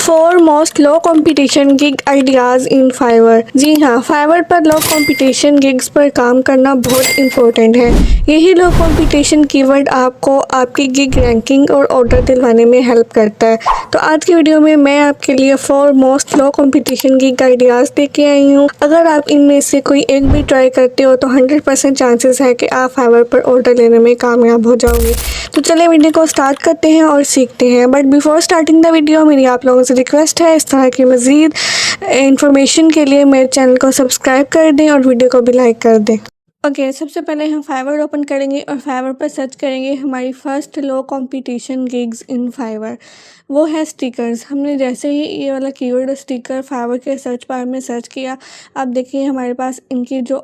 Four most low competition gig ideas in Fiverr. जी हाँ, Fiverr पर लो कंपटीशन गिग्स पर काम करना बहुत इम्पोर्टेंट है। यही लो कंपटीशन कीवर्ड आपको आपकी गिग रैंकिंग और ऑर्डर दिलवाने में हेल्प करता है। तो आज की वीडियो में मैं आपके लिए four most low competition gig ideas लेके आई हूँ। अगर आप इनमें से कोई एक भी ट्राई करते हो तो 100% चांसेस है कि आप फाइवर पर ऑर्डर लेने में कामयाब हो जाओगे। तो चलिए वीडियो को स्टार्ट करते हैं और सीखते हैं। But before starting the video मेरी आप लोगों से रिक्वेस्ट है, इस तरह की मज़ीद इन्फॉर्मेशन के लिए मेरे चैनल को सब्सक्राइब कर दें और वीडियो को भी लाइक कर दें। ओके, सबसे पहले हम फाइवर ओपन करेंगे और फाइवर पर सर्च करेंगे हमारी फर्स्ट लो कंपटीशन गिग्स इन फाइवर। वो है स्टिकर्स। हमने जैसे ही ये वाला कीवर्ड स्टिकर फाइवर के सर्च बार में सर्च किया, आप देखिए हमारे पास इनकी जो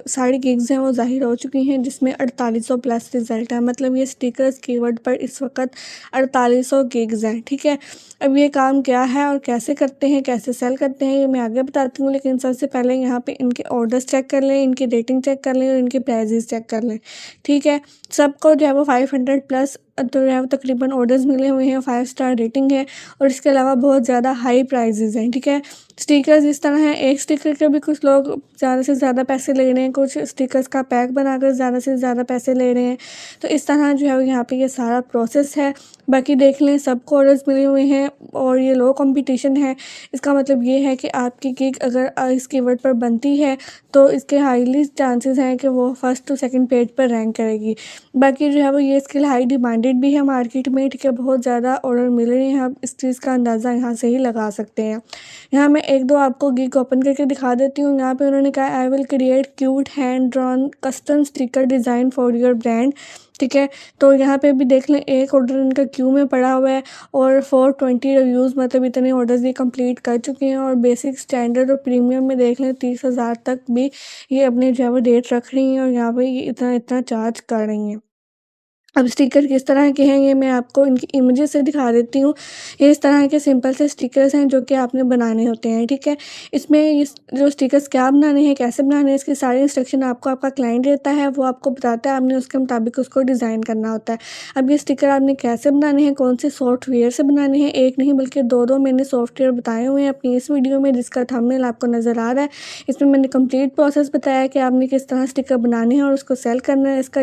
सारी गिग्स हैं वो ज़ाहिर हो चुकी हैं, जिसमें 4800 प्लस रिजल्ट है। मतलब ये स्टिकर्स कीवर्ड पर इस वक्त 4800 गिग्स हैं। ठीक है, अब ये काम क्या है और कैसे करते हैं, कैसे सेल करते हैं, ये मैं आगे बताती हूँ। लेकिन सबसे पहले यहाँ पे इनके ऑर्डर्स चेक कर लें, इनकी रेटिंग चेक कर लें और इनके प्राइजेस चेक कर लें। ठीक है, सबको जो है वो 500 प्लस तो जो है वो तकरीबन ऑर्डर्स मिले हुए हैं, 5 स्टार रेटिंग है और इसके अलावा बहुत ज़्यादा हाई प्राइजेस हैं। ठीक है, स्टिकर्स इस तरह हैं, एक स्टिकर के भी कुछ लोग ज़्यादा से ज़्यादा पैसे ले रहे हैं, कुछ स्टिकर्स का पैक बनाकर ज़्यादा से ज़्यादा पैसे ले रहे हैं। तो इस तरह जो है यहाँ पे ये सारा प्रोसेस है। बाकी देख लें, सबको ऑर्डर्स मिले हुए हैं और ये लो कंपटीशन है। इसका मतलब ये है कि आपकी गिग अगर इस कीवर्ड पर बनती है तो इसके हाईली चांसेस हैं कि वो फर्स्ट टू सेकंड पेज पर रैंक करेगी। बाकी जो है वो ये स्किल हाई डिमांडेड भी है मार्केट में। ठीक है, बहुत ज़्यादा ऑर्डर मिल रहे हैं, आप इस चीज़ का अंदाज़ा यहाँ से ही लगा सकते हैं। यहाँ मैं एक दो आपको गिग ओपन करके दिखा देती हूँ। यहाँ पे उन्होंने कहा I will create cute hand drawn custom sticker design for your brand. ठीक है, तो यहाँ पे भी देख लें, एक ऑर्डर इनका क्यू में पड़ा हुआ है और 420 रिव्यूज़, मतलब इतने ऑर्डर्स ये कंप्लीट कर चुके हैं। और बेसिक, स्टैंडर्ड और प्रीमियम में देख लें 30,000 तक भी ये अपने जो है वो रेट रख रही हैं और यहाँ पे ये इतना इतना चार्ज कर रही हैं। अब स्टिकर किस तरह के हैं ये मैं आपको इनकी इमेजेस से दिखा देती हूँ। ये इस तरह के सिंपल से स्टिकर्स हैं जो कि आपने बनाने होते हैं। ठीक है, इसमें ये जो स्टिकर्स क्या बनाने हैं, कैसे बनाने हैं, इसकी सारी इंस्ट्रक्शन आपको आपका क्लाइंट देता है, वो आपको बताता है, आपने उसके मुताबिक उसको डिज़ाइन करना होता है। अब ये स्टिकर आपने कैसे बनाने हैं, कौन से सॉफ्टवेयर से बनाने हैं, एक नहीं बल्कि दो मैंने सॉफ्टवेयर बताए हुए हैं अपनी इस वीडियो में, जिसका थंबनेल आपको नज़र आ रहा है। इसमें मैंने कंप्लीट प्रोसेस बताया कि आपने किस तरह स्टिकर बनाने हैं और उसको सेल करना है। इसका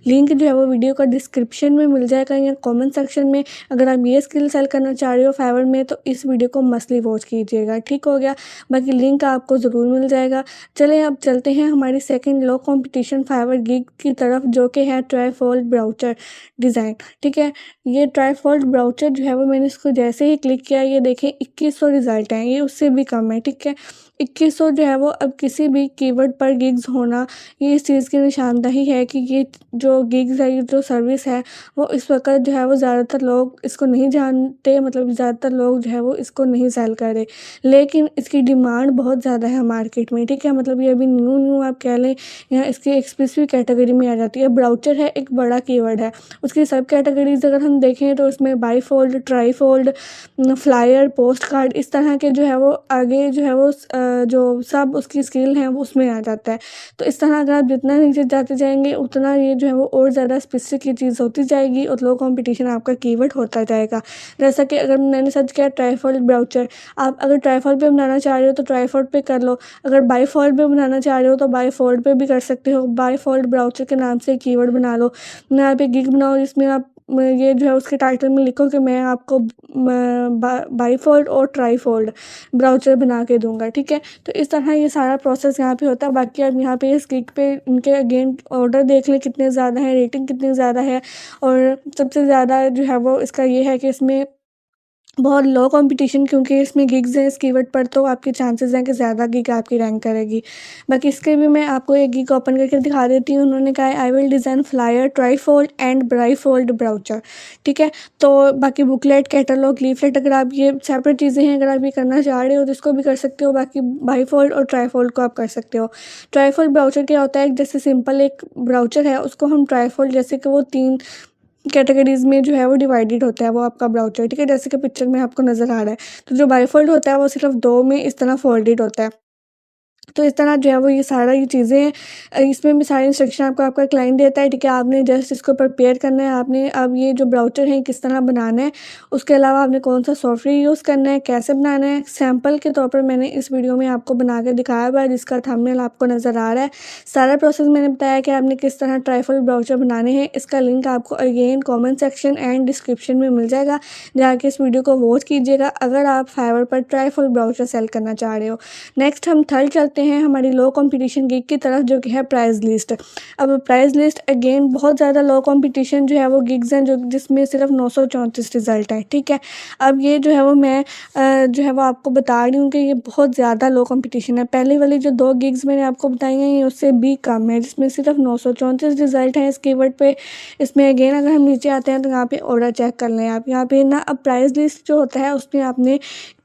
लिंक जो है वो वीडियो का डिस्क्रिप्शन में मिल जाएगा या कमेंट सेक्शन में। अगर आप ये स्किल सेल करना चाह रहे हो फाइवर में तो इस वीडियो को मस्टली वॉच कीजिएगा। ठीक हो गया, बाकी लिंक आपको ज़रूर मिल जाएगा। चलें अब चलते हैं हमारी सेकंड लो कंपटीशन फाइवर गिग की तरफ, जो कि है ट्राईफोल्ड ब्राउचर डिज़ाइन। ठीक है, ये ट्राईफोल्ड ब्राउचर जो है वो मैंने इसको जैसे ही क्लिक किया, ये देखें 2100 रिज़ल्ट हैं, ये उससे भी कम है। ठीक है, 2100 जो है वो अब किसी भी कीवर्ड पर गिग्स होना, ये इस चीज़ की निशानदही है कि ये जो गिग्स है, ये जो सर्विस है वो इस वक्त जो है वो ज़्यादातर लोग इसको नहीं जानते, मतलब ज़्यादातर लोग जो है वो इसको नहीं सेल कर रहे, लेकिन इसकी डिमांड बहुत ज़्यादा है मार्केट में। ठीक है, मतलब ये अभी न्यू आप कह लें, यहाँ इसकी एक स्पेसिफिक कैटेगरी में आ जाती है। ब्राउचर है एक बड़ा कीवर्ड है, उसकी सब कैटेगरीज अगर हम देखें तो उसमें बाईफोल्ड, ट्राईफोल्ड, फ्लायर, पोस्ट कार्ड, इस तरह के जो है वो आगे जो है वो जो सब उसकी स्किल हैं वो उसमें आ जाता है। तो इस तरह अगर आप जितना नीचे जाते जाएंगे उतना ये जो है वो और ज़्यादा स्पेसिफिक ये चीज़ होती जाएगी और लो कंपटीशन आपका कीवर्ड होता जाएगा। जैसा कि अगर मैंने सर्च किया ट्राईफोल्ड ब्राउचर, आप अगर ट्राईफोल्ड पे बनाना चाह रहे हो तो ट्राईफोल्ड पे कर लो, अगर बाईफोल्ड पे बनाना चाह रहे हो तो बाईफोल्ड पे भी कर सकते हो। बाईफोल्ड ब्राउचर के नाम से कीवर्ड बना लो, यहाँ पे गिग बनाओ, जिसमें आप ये जो है उसके टाइटल में लिखो कि मैं आपको बाईफोल्ड और ट्राईफोल्ड ब्राउचर बना के दूंगा। ठीक है, तो इस तरह ये सारा प्रोसेस यहाँ पे होता है। बाकी अब यहाँ पे इस गिग पे इनके अगेन ऑर्डर देख लें कितने ज़्यादा है, रेटिंग कितनी ज़्यादा है और सबसे ज़्यादा जो है वो इसका ये है कि इसमें बहुत लो कंपटीशन, क्योंकि इसमें गिग्स हैं इस कीवर्ड पर, तो आपके चांसेस हैं कि ज़्यादा गिग आपकी रैंक करेगी। बाकी इसके भी मैं आपको एक गिग ओपन करके दिखा देती हूँ। उन्होंने कहा है I will design flyer, trifold and bifold brochure. ठीक है, तो बाकी बुकलेट, कैटलॉग, लीफलेट, अगर आप ये सेपरेट चीज़ें हैं, अगर आप ये करना चाह रहे हो तो इसको भी कर सकते हो। बाकी बाईफोल्ड और ट्राईफोल्ड को आप कर सकते हो। ट्राईफोल्ड ब्राउचर क्या होता है, जैसे सिंपल एक ब्राउचर है उसको हम ट्राईफोल्ड, जैसे कि वो 3 कैटेगरीज में जो है वो डिवाइडेड होता है वो आपका ब्राउचर। ठीक है, जैसे कि पिक्चर में आपको नज़र आ रहा है। तो जो बाईफोल्ड होता है वो सिर्फ 2 में इस तरह फोल्डेड होता है। तो इस तरह जो है वो ये सारा ये चीज़ें हैं, इसमें भी सारे इंस्ट्रक्शन आपको आपका क्लाइंट देता है, ठीक है। आपने जस्ट इसको प्रिपेयर करना है, आपने अब ये जो ब्राउज़र है किस तरह बनाना है, उसके अलावा आपने कौन सा सॉफ्टवेयर यूज़ करना है, कैसे बनाना है, सैंपल के तौर पर मैंने इस वीडियो में आपको बना के दिखाया हुआ है, जिसका थंबनेल आपको नज़र आ रहा है। सारा प्रोसेस मैंने बताया कि आपने किस तरह ट्राइफल ब्राउज़र बनाने हैं। इसका लिंक आपको again comment section and description में मिल जाएगा, जाके इस वीडियो को वॉच कीजिएगा अगर आप फाइवर पर ट्राइफल ब्राउज़र सेल करना चाह रहे हो। नेक्स्ट हम थर्ड चलते हैं हमारी लो कंपटीशन गिग की तरफ, जो कि है प्राइस लिस्ट। अब प्राइस लिस्ट अगेन बहुत ज़्यादा लो कंपटीशन जो है वो गिग्स हैं, जो जिसमें सिर्फ 934 रिज़ल्ट है, ठीक है। अब ये जो है वो मैं जो है वो आपको बता रही हूँ कि ये बहुत ज़्यादा लो कंपटीशन है। पहले वाली जो 2 गिग्स मैंने आपको बताई हैं ये उससे भी कम है, जिसमें सिर्फ 934 रिज़ल्ट हैं इस कीवर्ड पे। इसमें अगेन अगर हम नीचे आते हैं तो यहाँ पे ऑर्डर चेक कर लें आप। यहाँ पे ना अब प्राइस लिस्ट जो होता है उसमें आपने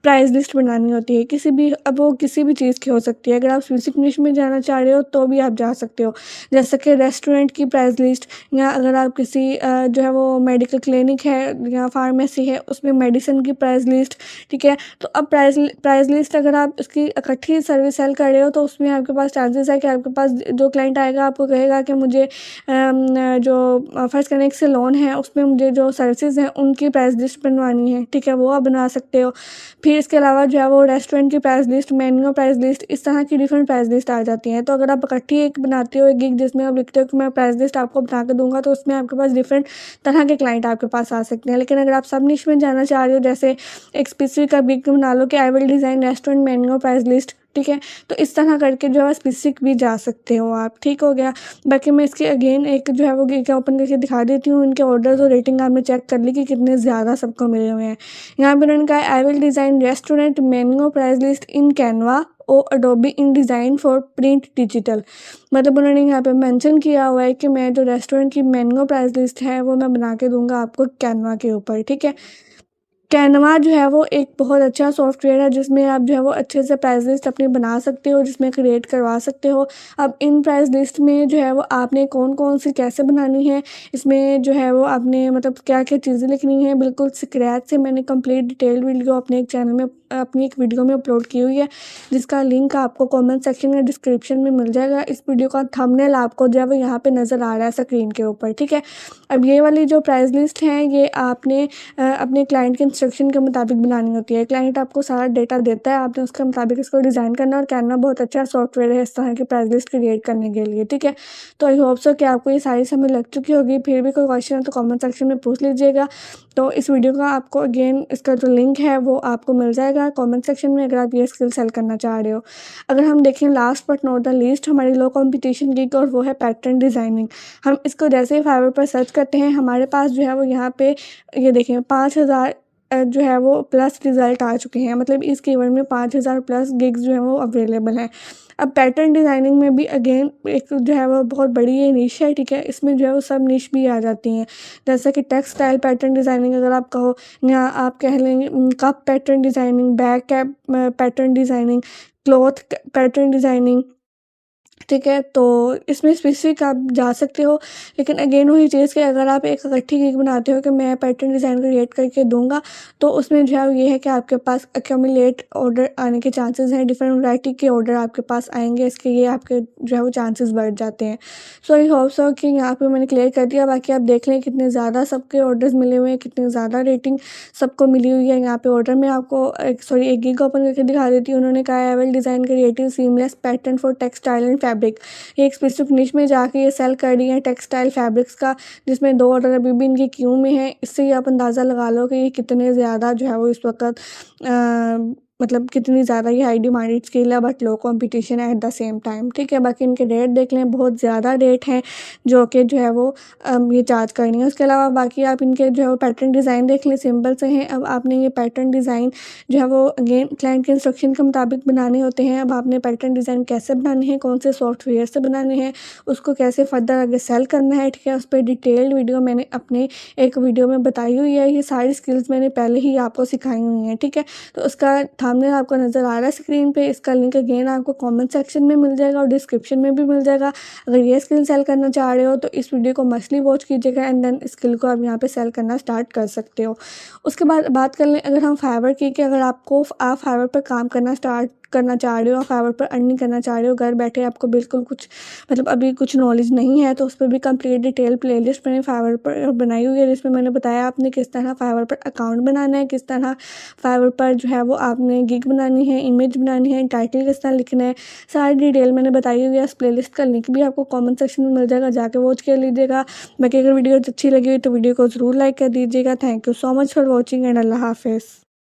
प्राइस लिस्ट बनानी होती है किसी भी, अब वो किसी भी चीज़ की हो सकती है। अगर आप स्पेसिफिक निश में जाना चाह रहे हो तो भी आप जा सकते हो, जैसे कि रेस्टोरेंट की प्राइस लिस्ट, या अगर आप किसी जो है वो मेडिकल क्लिनिक है या फार्मेसी है उसमें मेडिसिन की प्राइस लिस्ट, ठीक है। तो अब प्राइस लिस्ट अगर आप उसकी इकट्ठी सर्विस सेल कर रहे हो तो उसमें आपके पास चांसेस है कि आपके पास जो क्लाइंट आएगा आपको कहेगा कि मुझे जो फर्स्ट कनेक्ट से लोन है उसमें मुझे जो सर्विसेज हैं उनकी प्राइस लिस्ट बनवानी है, ठीक है, वो आप बना सकते हो। फिर इसके अलावा जो है वो रेस्टोरेंट की price list, menu price list, इस तरह की डिफरेंट प्राइस लिस्ट आ जाती हैं। तो अगर आप इकट्ठी एक बनाते हो एक गिग जिसमें आप लिखते हो कि मैं प्राइस लिस्ट आपको बना के दूंगा, तो उसमें आपके पास डिफरेंट तरह के क्लाइंट आपके पास आ सकते हैं। लेकिन अगर आप सब निश में जाना चाह रहे हो, जैसे एक स्पेसिफिक आप गिग बना लो कि आई will design restaurant menu price list, ठीक है, तो इस तरह करके जो है स्पेसिफिक भी जा सकते हो आप, ठीक हो गया। बाकी मैं इसके अगेन एक जो है वो गिग ओपन करके दिखा देती हूँ, इनके ऑर्डर्स और रेटिंग आपने चेक कर ली कि कितने ज़्यादा सबको मिले हुए हैं। यहाँ पर उन्होंने कहा I will design restaurant menu price list in Canva और Adobe InDesign for print digital. मतलब उन्होंने यहाँ पे मेंशन किया हुआ है कि मैं जो रेस्टोरेंट की मेन्यू प्राइस लिस्ट है वो मैं बना के दूंगा आपको कैनवा के ऊपर, ठीक है। कैनवा जो है वो एक बहुत अच्छा सॉफ्टवेयर है जिसमें आप जो है वो अच्छे से प्राइस लिस्ट अपनी बना सकते हो, जिसमें क्रिएट करवा सकते हो। अब इन प्राइस लिस्ट में जो है वो आपने कौन कौन सी कैसे बनानी है, इसमें जो है वो आपने मतलब क्या क्या चीज़ें लिखनी है, बिल्कुल स्क्रैच से मैंने कंप्लीट डिटेल वीडियो अपने एक चैनल में अपनी एक वीडियो में अपलोड की हुई है, जिसका लिंक आपको कमेंट सेक्शन या डिस्क्रिप्शन में मिल जाएगा। इस वीडियो का थंबनेल आपको जो है वो यहाँ पे नज़र आ रहा है स्क्रीन के ऊपर, ठीक है। अब ये वाली जो प्राइस लिस्ट है ये आपने अपने क्लाइंट के इंस्ट्रक्शन के मुताबिक बनानी होती है। क्लाइंट आपको सारा डेटा देता है, आपने उसके मुताबिक इसको डिज़ाइन करना, और कैनवा बहुत अच्छा सॉफ्टवेयर है इस तरह की प्राइस लिस्ट क्रिएट करने के लिए, ठीक है। तो आई होप सो कि आपको ये सारी समझ लग चुकी होगी। फिर भी कोई क्वेश्चन है तो कमेंट सेक्शन में पूछ लीजिएगा। तो इस वीडियो का आपको अगेन इसका जो लिंक है वो आपको मिल जाएगा कमेंट सेक्शन में, अगर आप ये स्किल सेल करना चाह रहे हो। अगर हम देखें last but not the least हमारी लो कंपटीशन गिग, और वो है पैटर्न डिज़ाइनिंग। हम इसको जैसे ही फाइवर पर सर्च करते हैं हमारे पास जो है वो यहाँ पे ये देखें 5000 जो है वो प्लस रिज़ल्ट आ चुके हैं। मतलब इस कीवर्ड में 5000 प्लस गिग्स जो है वो अवेलेबल हैं। अब पैटर्न डिज़ाइनिंग में भी अगेन एक जो है वो बहुत बड़ी ये निश है, ठीक है। इसमें जो है वो सब निश भी आ जाती हैं, जैसे कि टेक्सटाइल पैटर्न डिज़ाइनिंग अगर आप कहो, या आप कह लेंगे cup pattern designing, bag cap pattern designing, cloth pattern designing, ठीक है। तो इसमें स्पेसिफिक आप जा सकते हो। लेकिन अगेन वही चीज़ कि अगर आप एक इकट्ठी गिग बनाते हो कि मैं पैटर्न डिज़ाइन क्रिएट करके दूंगा, तो उसमें जो है ये है कि आपके पास एक्यूमुलेट ऑर्डर आने के चांसेस हैं, डिफरेंट वैरायटी के ऑर्डर आपके पास आएंगे, इसके ये आपके जो है वो चांसेस बढ़ जाते हैं। सो आई होप सो कि यहाँ पे मैंने क्लियर कर दिया। बाकी आप देख लें कितने ज़्यादा सबके ऑर्डर्स मिले हुए हैं, कितनी ज़्यादा रेटिंग सबको मिली हुई है। यहाँ पे ऑर्डर में आपको एक गिग ओपन करके दिखा देती हूँ। उन्होंने कहा I will design creative seamless pattern for textile and fabric. ये एक स्पेसिफिक निश में जाके ये सेल कर रही है टेक्सटाइल फैब्रिक्स का, जिसमें 2 ऑर्डर अभी भी इनकी क्यू में है। इससे ही आप अंदाज़ा लगा लो कि ये कितने ज़्यादा जो है वो इस वक्त मतलब कितनी ज़्यादा ये हाई डिमांडेड स्किल है, बट लो कंपटीशन है एट द सेम टाइम, ठीक है। बाकी इनके रेट देख लें, बहुत ज़्यादा रेट हैं जो कि जो है वो ये चार्ज करनी है। उसके अलावा बाकी आप इनके जो है वो पैटर्न डिज़ाइन देख लें, सिंपल से हैं। अब आपने ये पैटर्न डिज़ाइन जो है वो अगेन क्लाइंट के इंस्ट्रक्शन के मुताबिक बनाने होते हैं। अब आपने पैटर्न डिज़ाइन कैसे बनाने हैं, कौन से सॉफ्टवेयर से बनाने हैं, उसको कैसे फर्दर आगे सेल करना है, ठीक है। उस पर डिटेल्ड वीडियो मैंने अपने एक वीडियो में बताई हुई है। ये सारी स्किल्स मैंने पहले ही आपको सिखाई हुई हैं, ठीक है। तो उसका थंबनेल आपको नज़र आ रहा है स्क्रीन पे, इसका लिंक अगेन आपको कमेंट सेक्शन में मिल जाएगा और डिस्क्रिप्शन में भी मिल जाएगा। अगर ये स्किल सेल करना चाह रहे हो तो इस वीडियो को मस्टली वॉच कीजिएगा, एंड देन स्किल को आप यहाँ पे सेल करना स्टार्ट कर सकते हो। उसके बाद बात कर लें अगर हम फाइवर की, कि अगर आप फाइवर पर काम करना स्टार्ट करना चाह रहे हो, फाइवर पर अर्निंग करना चाह रहे हो, घर बैठे आपको बिल्कुल कुछ मतलब अभी कुछ नॉलेज नहीं है, तो उस पर भी कंप्लीट डिटेल प्लेलिस्ट मैंने फाइवर पर बनाई हुई है, जिसमें मैंने बताया आपने किस तरह फाइवर पर अकाउंट बनाना है, किस तरह फाइवर पर जो है वो आपने गिग बनानी है, इमेज बनानी है, टाइटल किस तरह लिखना है, सारी डिटेल मैंने बताई हुई है। इस प्लेलिस्ट का लिंक भी आपको कमेंट सेक्शन में मिल जाएगा, जाके वॉच कर लीजिएगा। बाकी अगर वीडियो अच्छी लगी हो तो वीडियो को ज़रूर लाइक कर दीजिएगा। Thank you so much for watching and अल्लाह हाफिज़।